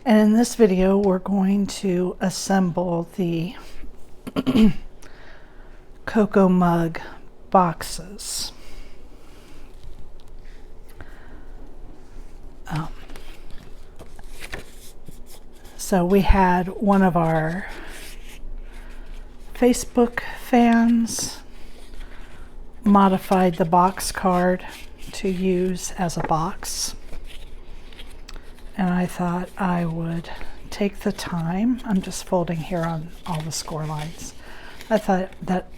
And in this video, we're going to assemble the Coco mug boxes. So we had one of our Facebook fans modified the box card to use as a box. And I thought I would take the time, I'm just folding here on all the score lines. I thought that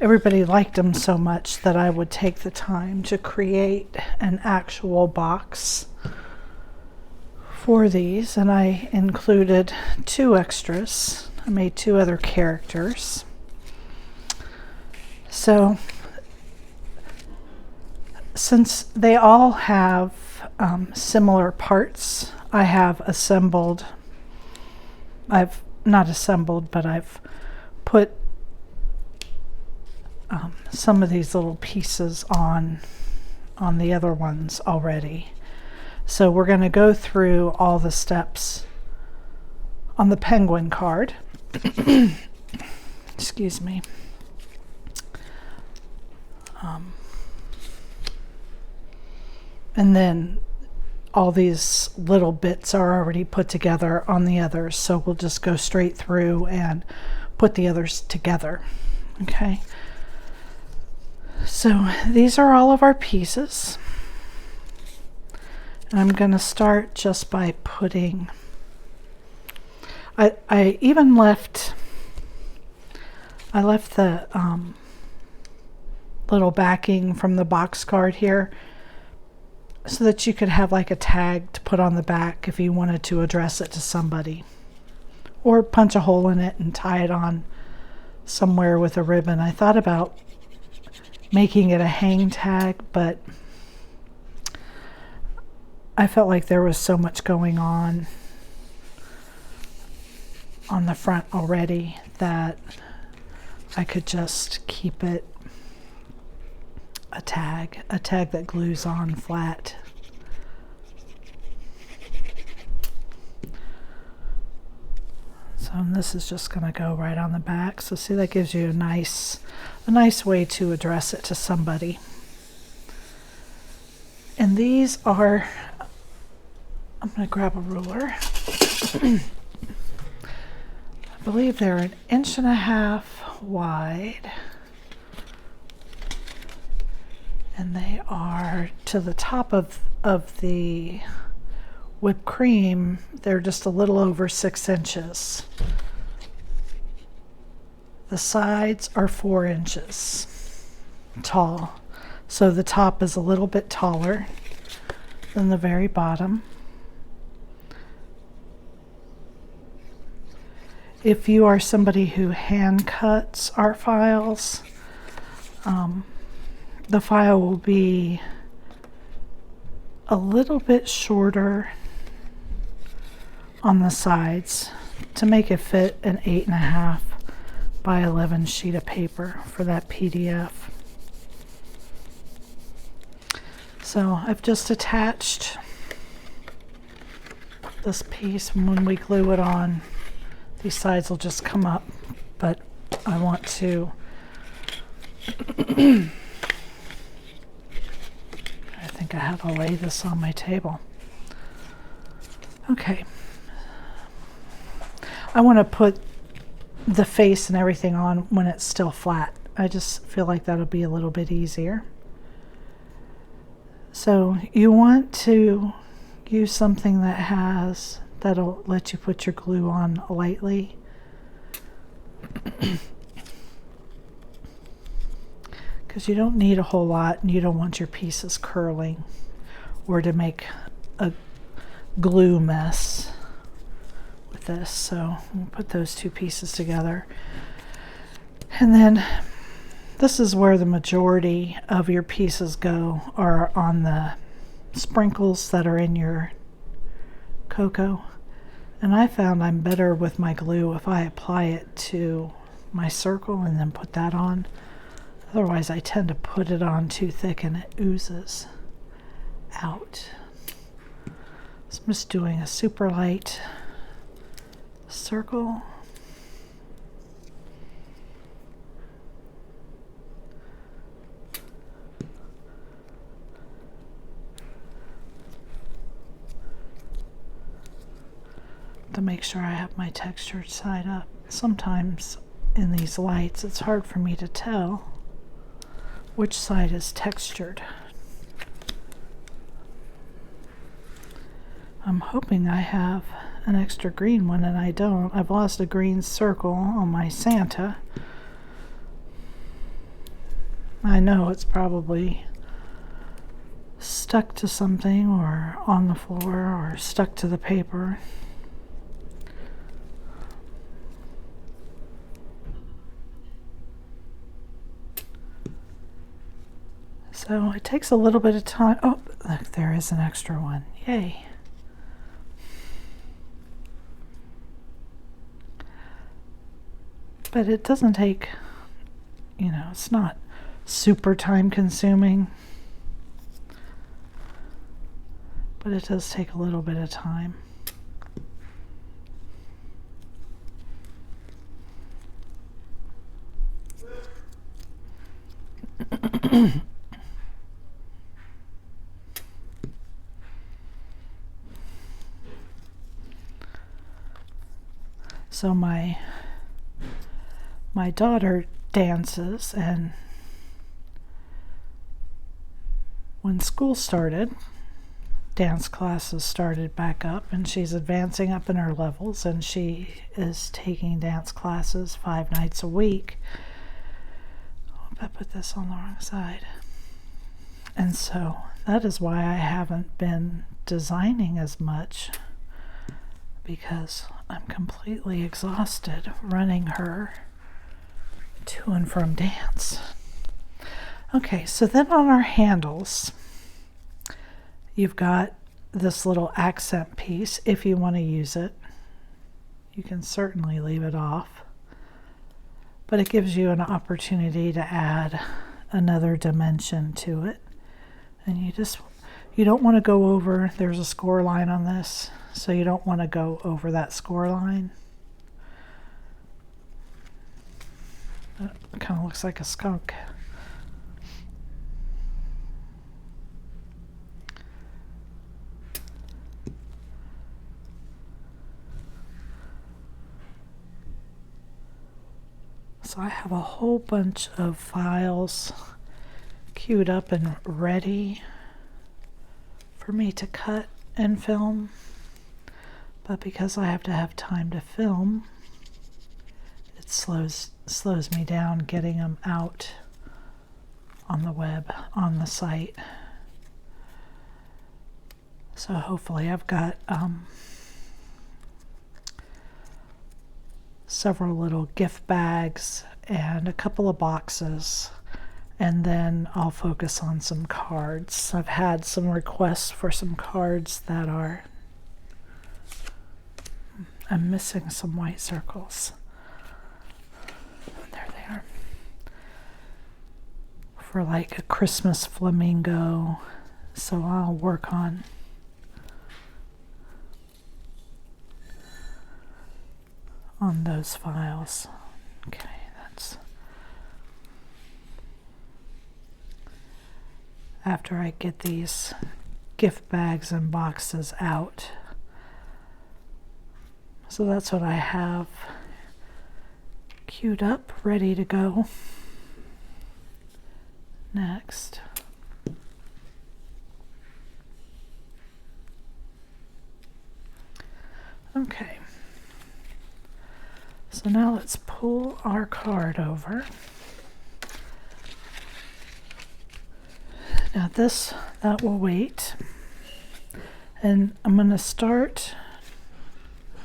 everybody liked them so much that I would take the time to create an actual box for these, and I included 2 extras. I made 2 other characters. So since they all have similar parts, I have assembled, I've not assembled, but I've put some of these little pieces on the other ones already. So we're going to go through all the steps on the penguin card. Excuse me. And then all these little bits are already put together on the others, so we'll just go straight through and put the others together. Okay. So these are all of our pieces. And I'm going to start just by putting, I even left the little backing from the box card here so that you could have like a tag to put on the back if you wanted to address it to somebody, or punch a hole in it and tie it on somewhere with a ribbon. I thought about making it a hang tag, but I felt like there was so much going on the front already that I could just keep it a tag that glues on flat. So this is just going to go right on the back. So see, that gives you a nice way to address it to somebody. And these are, I'm going to grab a ruler. I believe they're 1.5 inches wide. And they are to the top of the whipped cream, they're just a little over 6 inches. The sides are 4 inches tall. So the top is a little bit taller than the very bottom. If you are somebody who hand cuts art files, the file will be a little bit shorter on the sides to make it fit an 8.5 by 11 sheet of paper for that PDF. So I've just attached this piece, and when we glue it on, these sides will just come up, but I want to I think I have to lay this on my table. Okay. I want to put the face and everything on when it's still flat. I just feel like that'll be a little bit easier. So you want to use something that'll let you put your glue on lightly. Because you don't need a whole lot, and you don't want your pieces curling or to make a glue mess with this. So we'll put those 2 pieces together. And then this is where the majority of your pieces go, are on the sprinkles that are in your Coco. And I found I'm better with my glue if I apply it to my circle and then put that on. Otherwise, I tend to put it on too thick and it oozes out. So I'm just doing a super light circle. To make sure I have my textured side up. Sometimes in these lights it's hard for me to tell which side is textured. I'm hoping I have an extra green one and I don't. I've lost a green circle on my Santa. I know it's probably stuck to something or on the floor or stuck to the paper. So it takes a little bit of time. Oh, look, there is an extra one. Yay. But it doesn't take, you know, it's not super time consuming. But it does take a little bit of time. So my daughter dances, and when school started, dance classes started back up, and she's advancing up in her levels, and she is taking dance classes 5 nights a week. Oh, I put this on the wrong side. And so that is why I haven't been designing as much, because I'm completely exhausted running her to and from dance. Okay, so then on our handles, you've got this little accent piece. If you want to use it, you can certainly leave it off, but it gives you an opportunity to add another dimension to it. And you don't want to go over, there's a score line on this, so you don't want to go over that score line. It kind of looks like a skunk. So I have a whole bunch of files queued up and ready for me to cut and film, but because I have to have time to film, it slows me down getting them out on the web, on the site. So hopefully I've got several little gift bags and a couple of boxes, and then I'll focus on some cards. I've had some requests for some cards that are, I'm missing some white circles. There they are. For like a Christmas flamingo. So I'll work on those files. Okay, that's after I get these gift bags and boxes out. So that's what I have queued up, ready to go. Next. Okay. So now let's pull our card over. Now that will wait. And I'm going to start,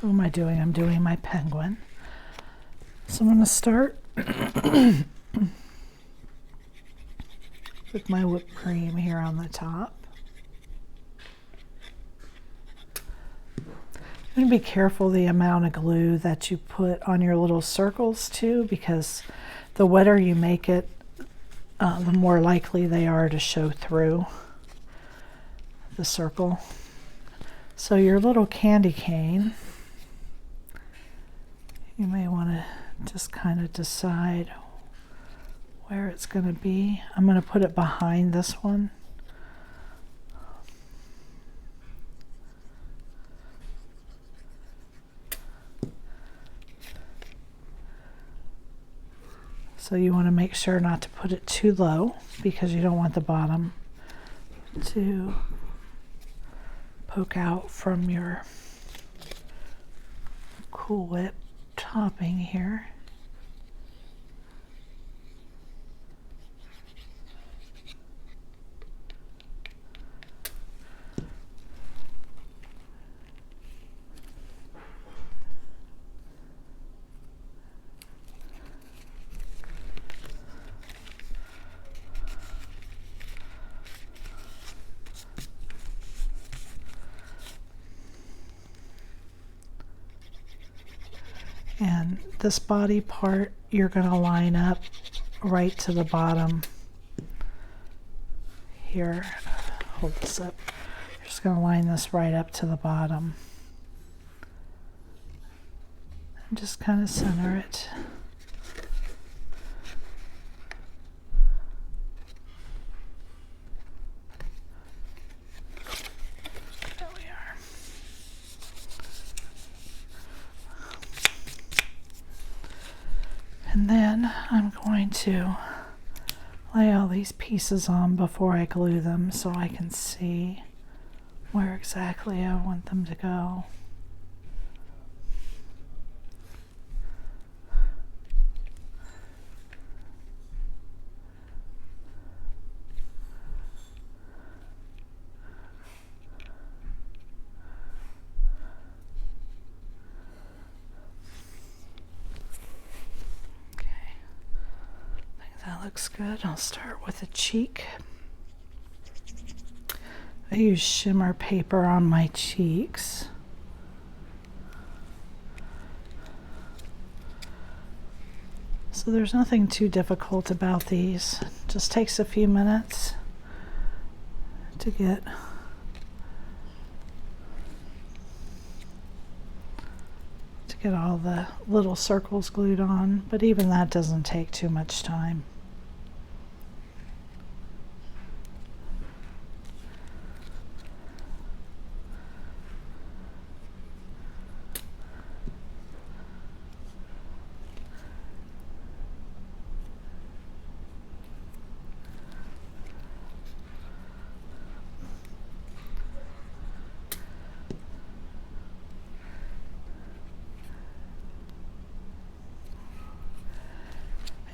who am I doing? I'm doing my penguin. So I'm going to start with my whipped cream here on the top. I'm going to be careful the amount of glue that you put on your little circles too, because the wetter you make it, the more likely they are to show through the circle. So your little candy cane, you may want to just kind of decide where it's going to be. I'm going to put it behind this one. So you want to make sure not to put it too low because you don't want the bottom to poke out from your Cool Whip topping here. And this body part, you're going to line up right to the bottom here. Hold this up. You're just going to line this right up to the bottom. And just kind of center it. And then I'm going to lay all these pieces on before I glue them so I can see where exactly I want them to go. Looks good. I'll start with a cheek. I use shimmer paper on my cheeks. So there's nothing too difficult about these. It just takes a few minutes to get all the little circles glued on, but even that doesn't take too much time.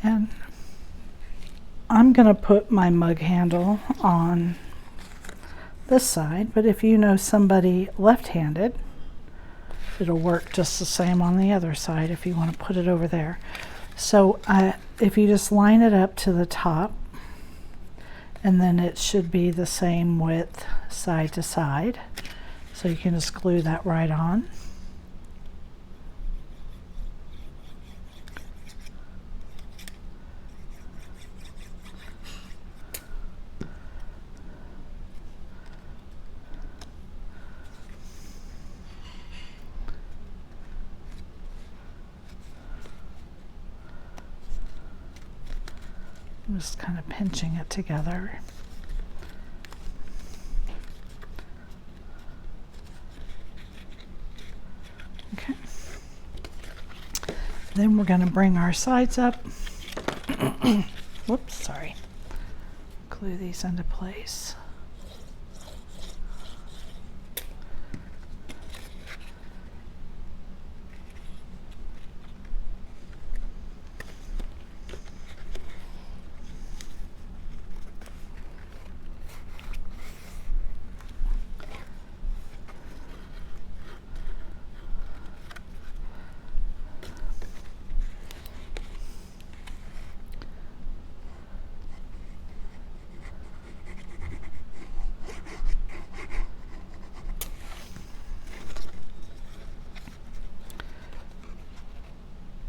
And I'm going to put my mug handle on this side, but if you know somebody left-handed, it'll work just the same on the other side if you want to put it over there. So if you just line it up to the top, and then it should be the same width side to side. So you can just glue that right on. I'm just kind of pinching it together. Okay. Then we're going to bring our sides up. Whoops, sorry. Glue these into place.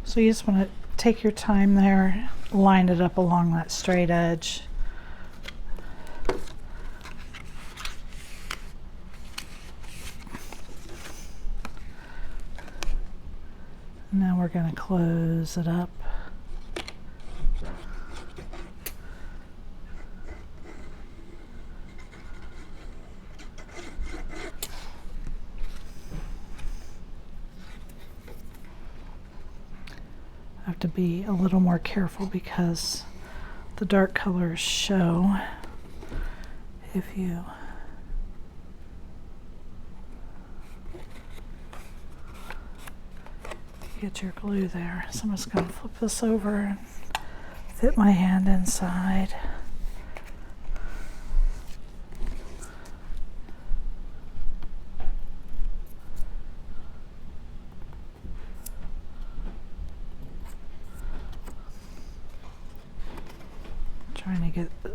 So you just want to take your time there, line it up along that straight edge. Now we're going to close it up. I have to be a little more careful because the dark colors show if you get your glue there. So I'm just going to flip this over and fit my hand inside.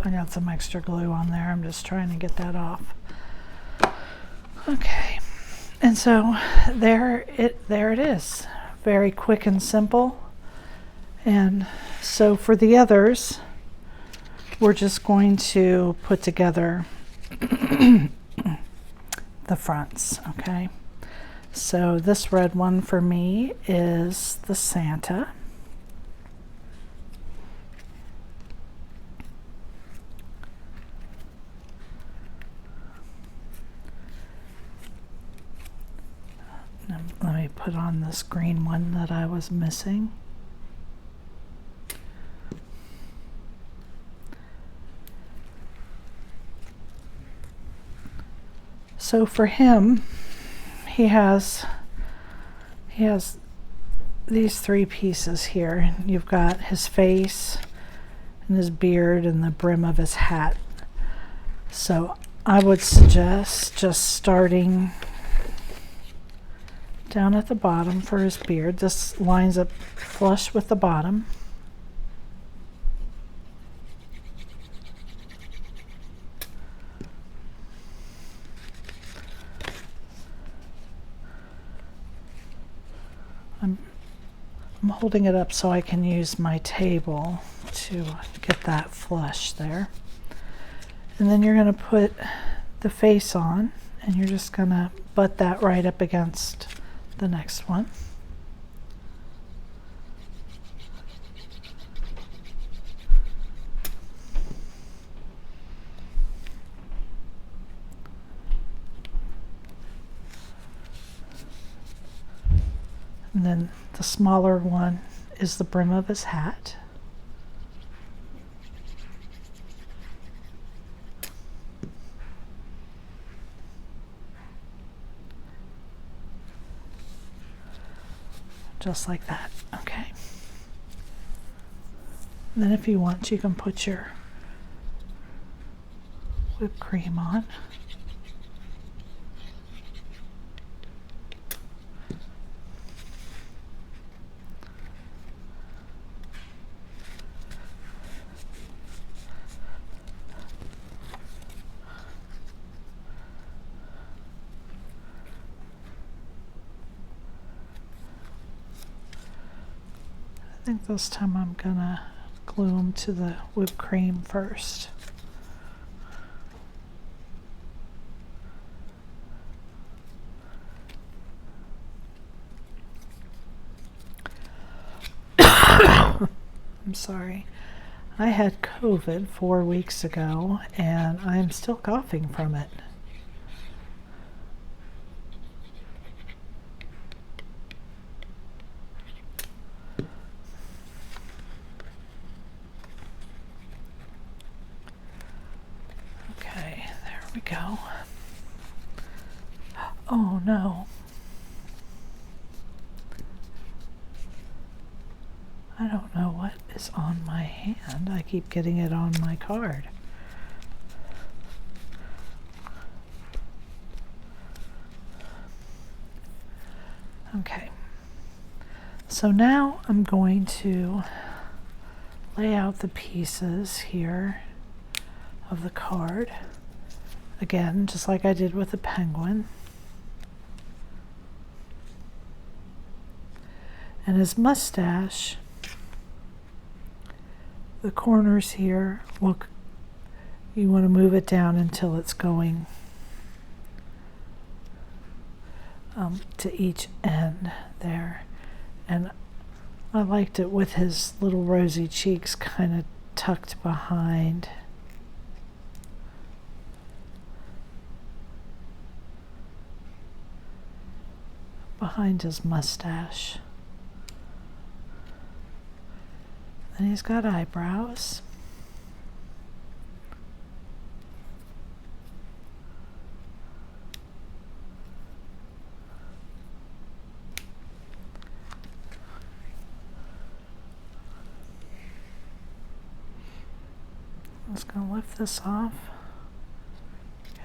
I got some extra glue on there. I'm just trying to get that off. Okay, and so there it is. Very quick and simple. And so for the others, we're just going to put together the fronts. Okay, so this red one for me is the Santa. Let me put on this green one that I was missing. So for him, he has these three pieces here. You've got his face and his beard and the brim of his hat. So I would suggest just starting down at the bottom for his beard. This lines up flush with the bottom. I'm holding it up so I can use my table to get that flush there. And then you're going to put the face on, and you're just going to butt that right up against the next one. And then the smaller one is the brim of his hat. Just like that. Okay. And then if you want, you can put your whipped cream on. I think this time I'm gonna glue them to the whipped cream first. I'm sorry. I had COVID 4 weeks ago and I am still coughing from it. Go. Oh no. I don't know what is on my hand. I keep getting it on my card. Okay. So now I'm going to lay out the pieces here of the card. Again, just like I did with the penguin. And his mustache, the corners here, you want to move it down until it's going to each end there. And I liked it with his little rosy cheeks kind of tucked behind. Behind his mustache. And he's got eyebrows. I'm just going to lift this off. Okay.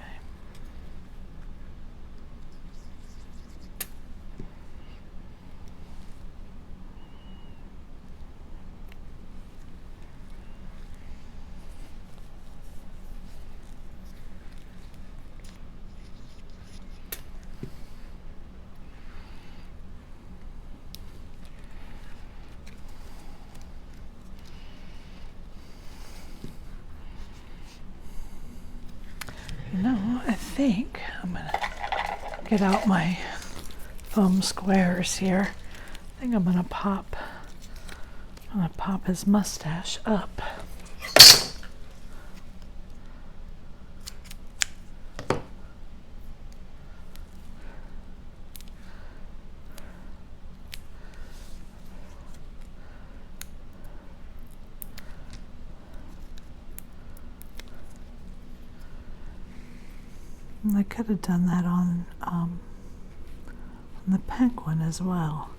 I think I'm going to get out my foam squares here. I think I'm going to pop his mustache up. And I could have done that on the penguin as well.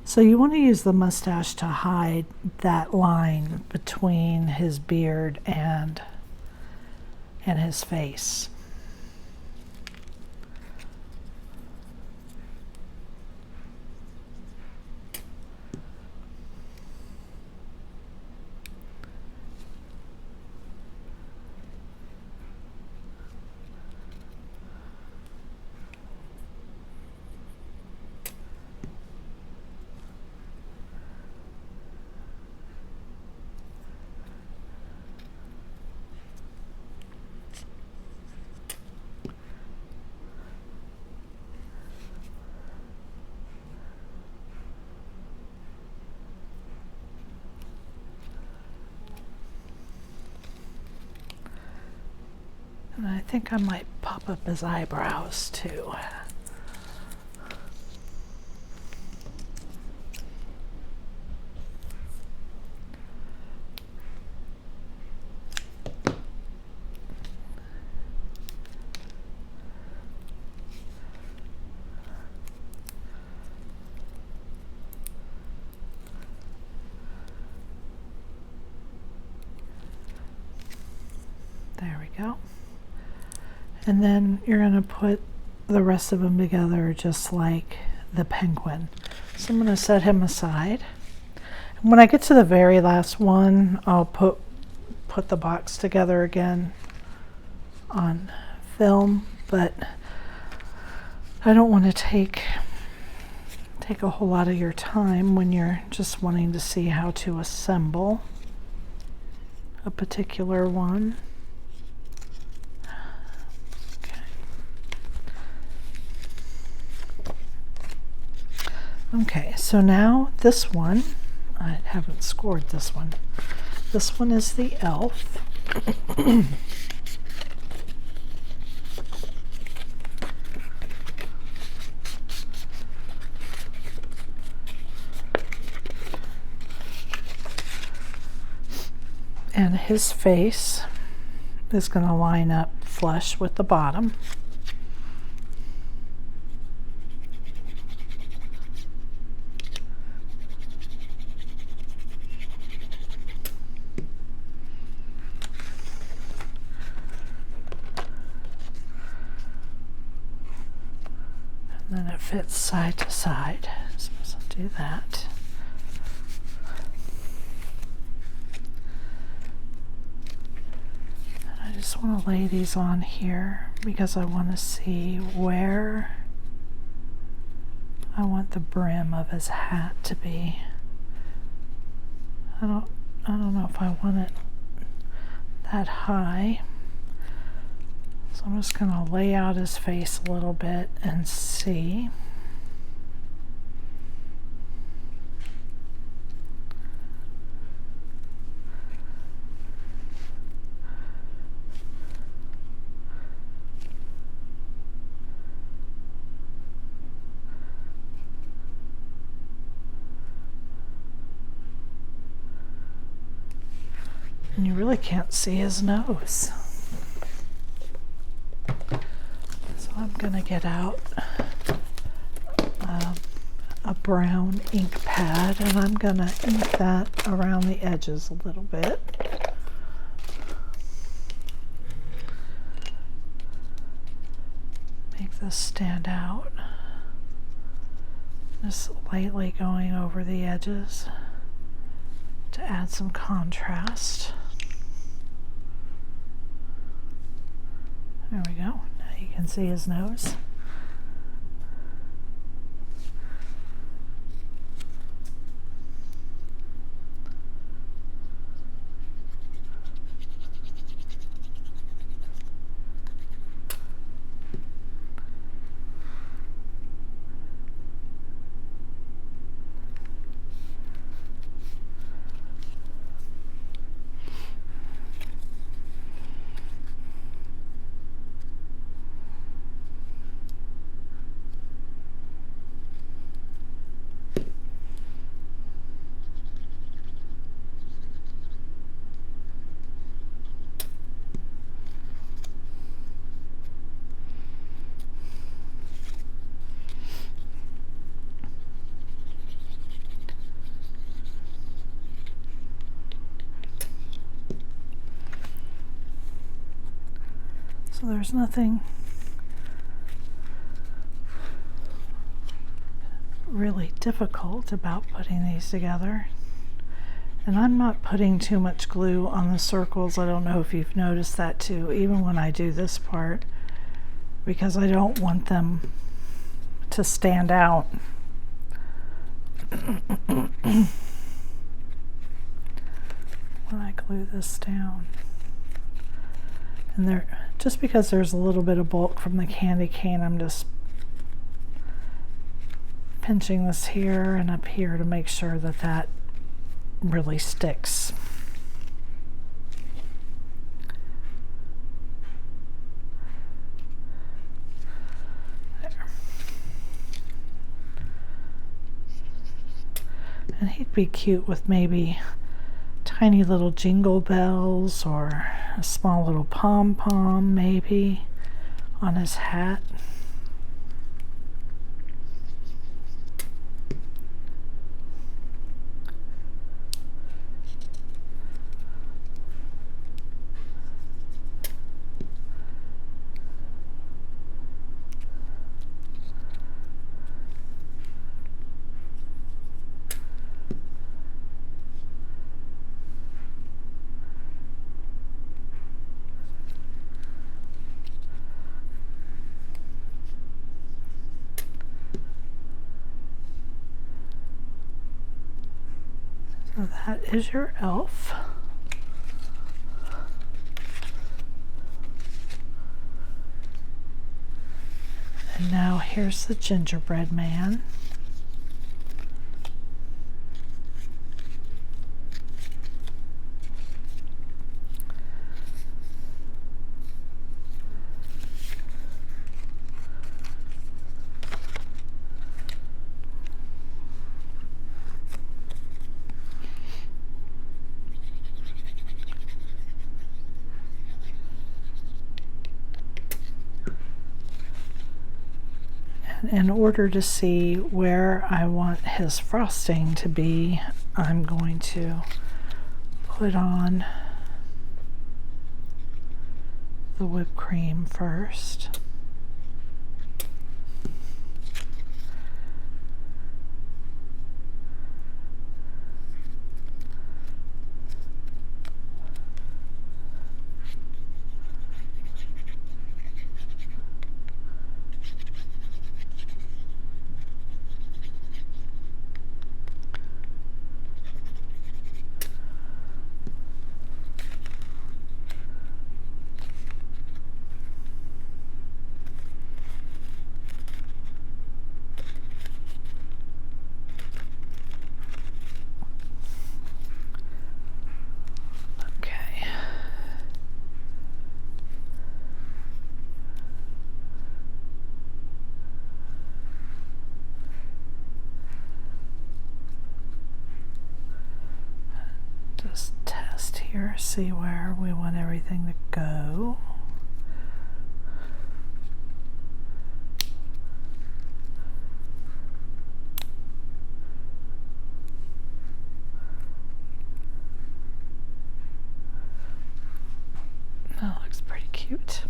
So you want to use the mustache to hide that line between his beard and his face. And I think I might pop up his eyebrows too. There we go. And then you're going to put the rest of them together just like the penguin. So I'm going to set him aside. And when I get to the very last one, I'll put the box together again on film, but I don't want to take a whole lot of your time when you're just wanting to see how to assemble a particular one. Okay, so now this one, I haven't scored this one. This one is the elf. And his face is going to line up flush with the bottom. And then it fits side to side. So I'll do that. I just want to lay these on here because I want to see where I want the brim of his hat to be. I don't know if I want it that high. So I'm just going to lay out his face a little bit and see. And you really can't see his nose. So I'm gonna get out a brown ink pad and I'm gonna ink that around the edges a little bit. Make this stand out. Just lightly going over the edges to add some contrast. There we go. Now you can see his nose. So there's nothing really difficult about putting these together. And I'm not putting too much glue on the circles. I don't know if you've noticed that too, even when I do this part, because I don't want them to stand out. When I glue this down. And there, just because there's a little bit of bulk from the candy cane, I'm just pinching this here and up here to make sure that that really sticks. There. And he'd be cute with maybe tiny little jingle bells or a small little pom-pom maybe on his hat. So that is your elf. And now here's the gingerbread man. In order to see where I want his frosting to be, I'm going to put on the whipped cream first. here, see where we want everything to go. That looks pretty cute.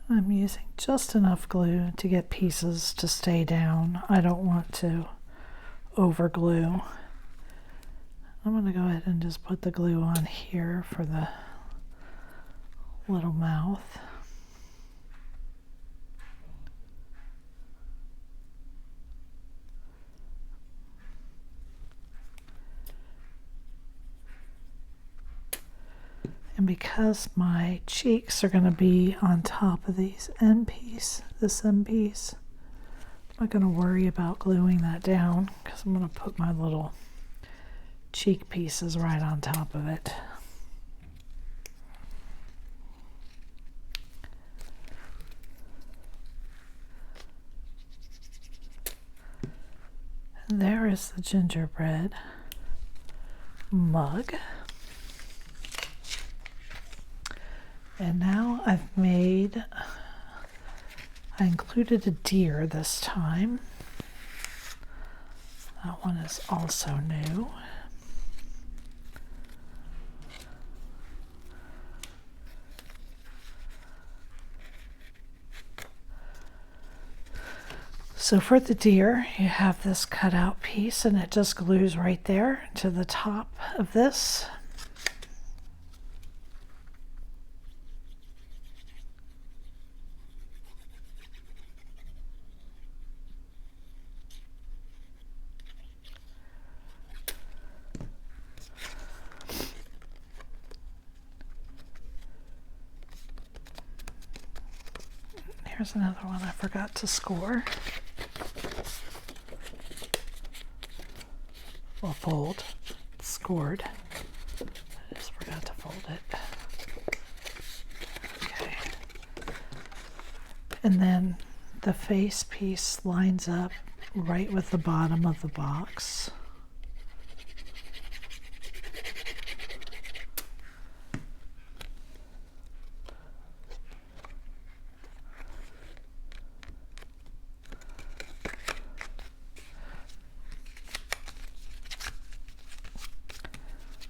I'm using just enough glue to get pieces to stay down. I don't want to over glue. I'm going to go ahead and just put the glue on here for the little mouth. And because my cheeks are going to be on top of this end piece, I'm not going to worry about gluing that down because I'm going to put my little cheek pieces right on top of it. And there is the gingerbread mug. And now I included a deer this time. That one is also new. So for the deer, you have this cutout piece and it just glues right there to the top of this. Here's another one I forgot to score. Well, fold. It's scored. I just forgot to fold it. Okay. And then the face piece lines up right with the bottom of the box.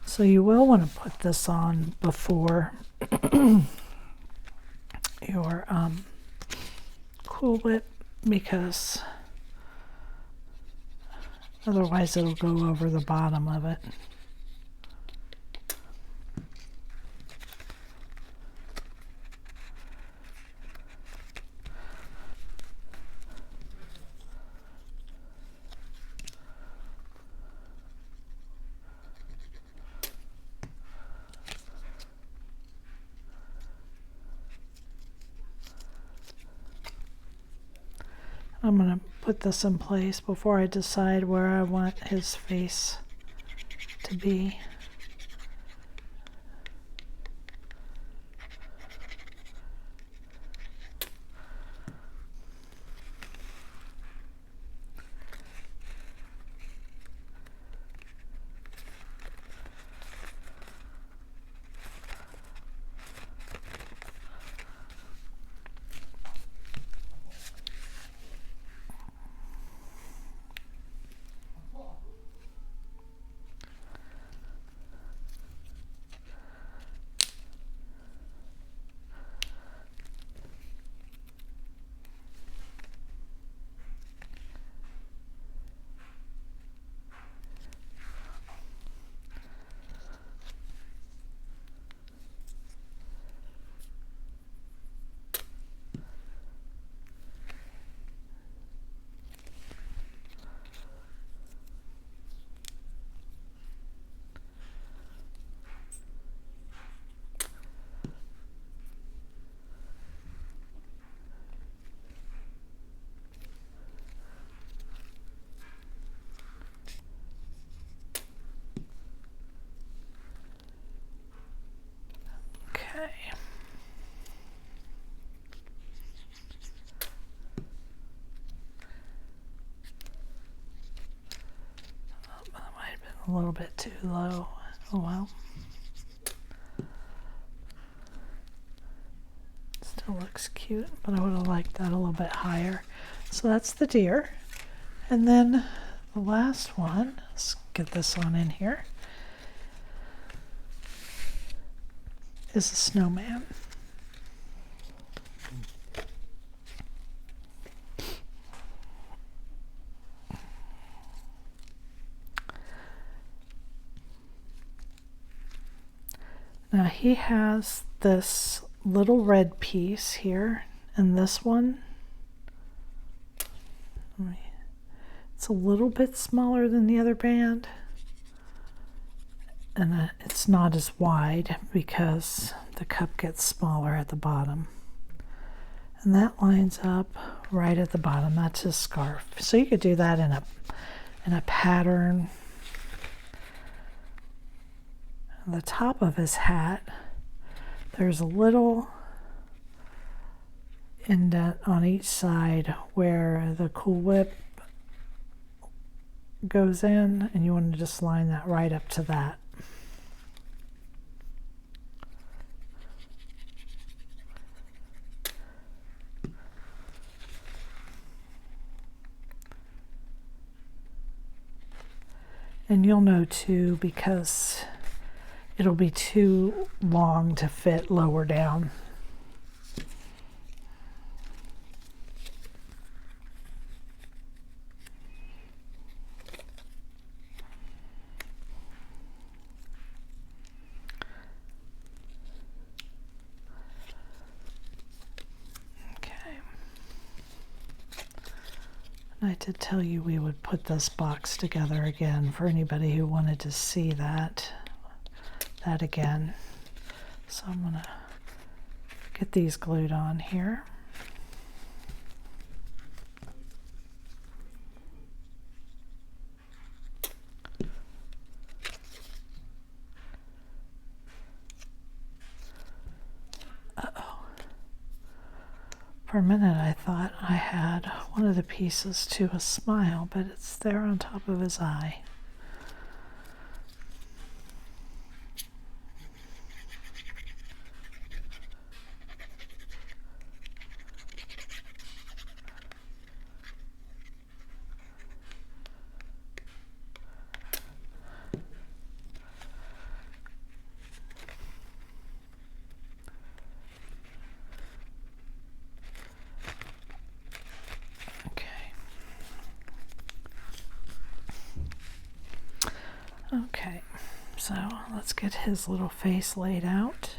So you will want to put this on before your Cool Whip because otherwise it'll go over the bottom of it. I'm going to put this in place before I decide where I want his face to be. a little bit too low. Oh well. Still looks cute, but I would have liked that a little bit higher. So that's the deer. And then the last one, let's get this on in here, is a snowman. Now he has this little red piece here, and this one, it's a little bit smaller than the other band, and it's not as wide because the cup gets smaller at the bottom. And that lines up right at the bottom. That's his scarf. So you could do that in a pattern. On the top of his hat, there's a little indent on each side where the Cool Whip goes in, and you want to just line that right up to that. And you'll know too, because it'll be too long to fit lower down. I did tell you we would put this box together again for anybody who wanted to see that again. So I'm gonna get these glued on here. For a minute I thought I had one of the pieces to a smile, but it's there on top of his eye. Okay, so let's get his little face laid out.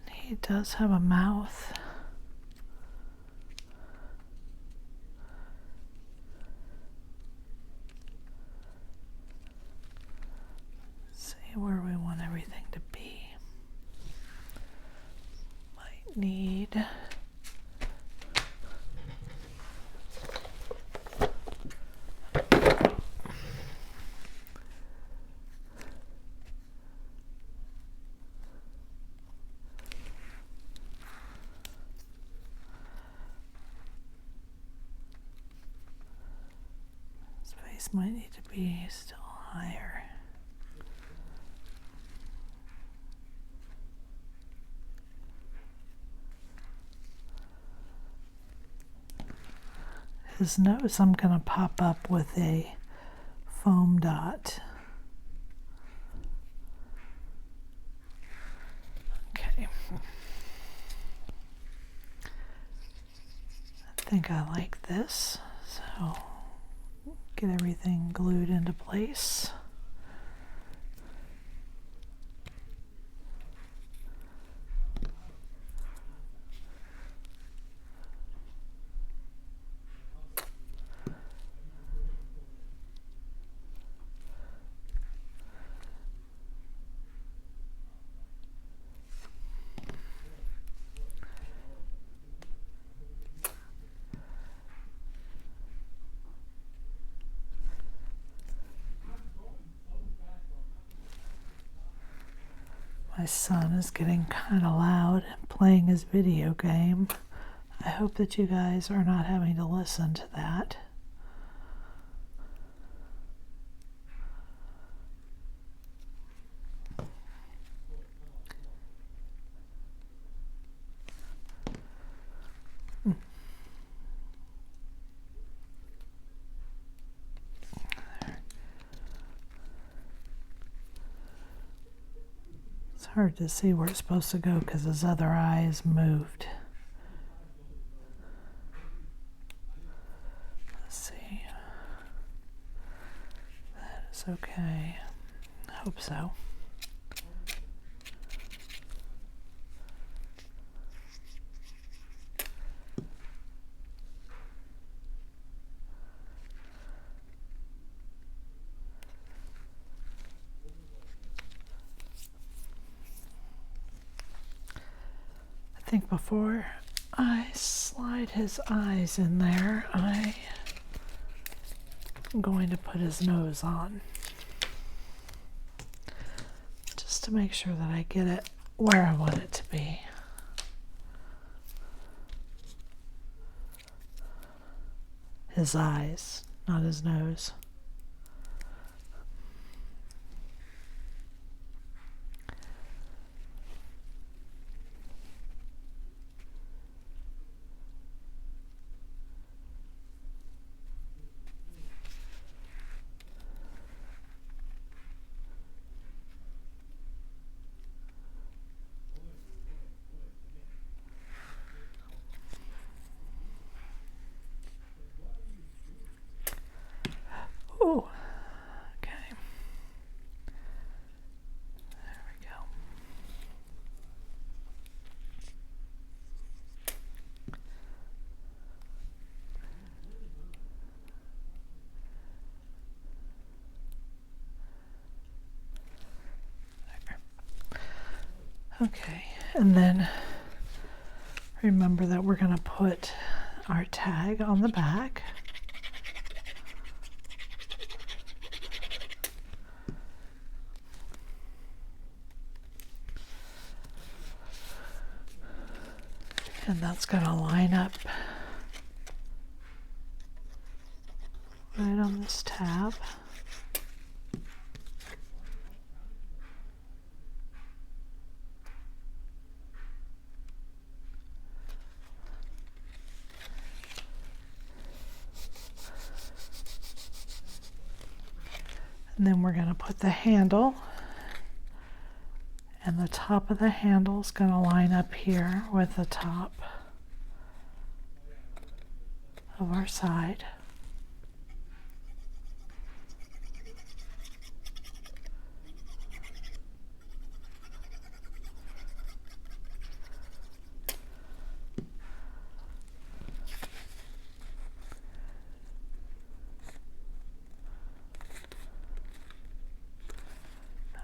And he does have a mouth. Let's see where we want everything to be. Might need might need to be still higher. His nose I'm going to pop up with a foam dot. Okay. I think I like this, so get everything glued into place. My son is getting kind of loud and playing his video game. I hope that you guys are not having to listen to that. hard to see where it's supposed to go because his other eye is moved. Let's see. That is okay. I hope so. I think before I slide his eyes in there, I'm going to put his nose on, just to make sure that I get it where I want it to be. His eyes, not his nose. Oh, okay. There we go. There. Okay, and then remember that we're going to put our tag on the back. And that's going to line up right on this tab. And then we're going to put the handle, and the top of the handle is going to line up here with the top of our side.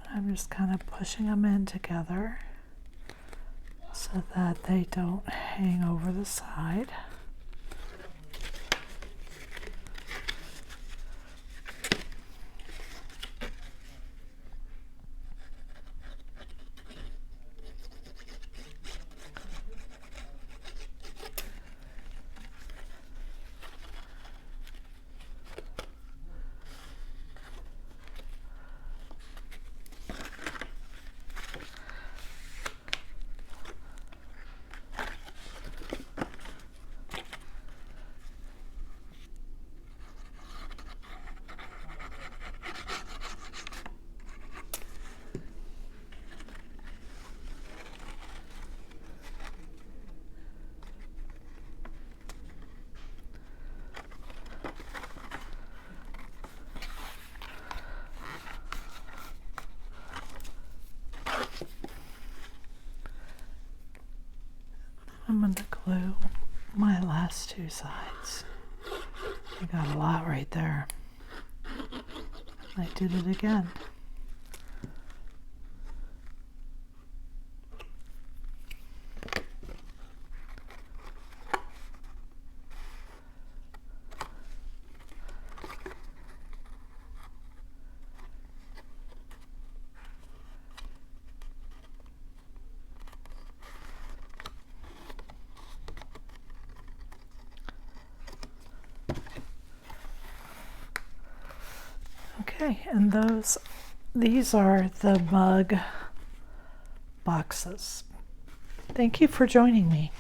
I'm just kind of pushing them in together so that they don't hang over the side. I'm going to glue my last two sides. I got a lot right there. I did it again. Okay, and these are the mug boxes. Thank you for joining me.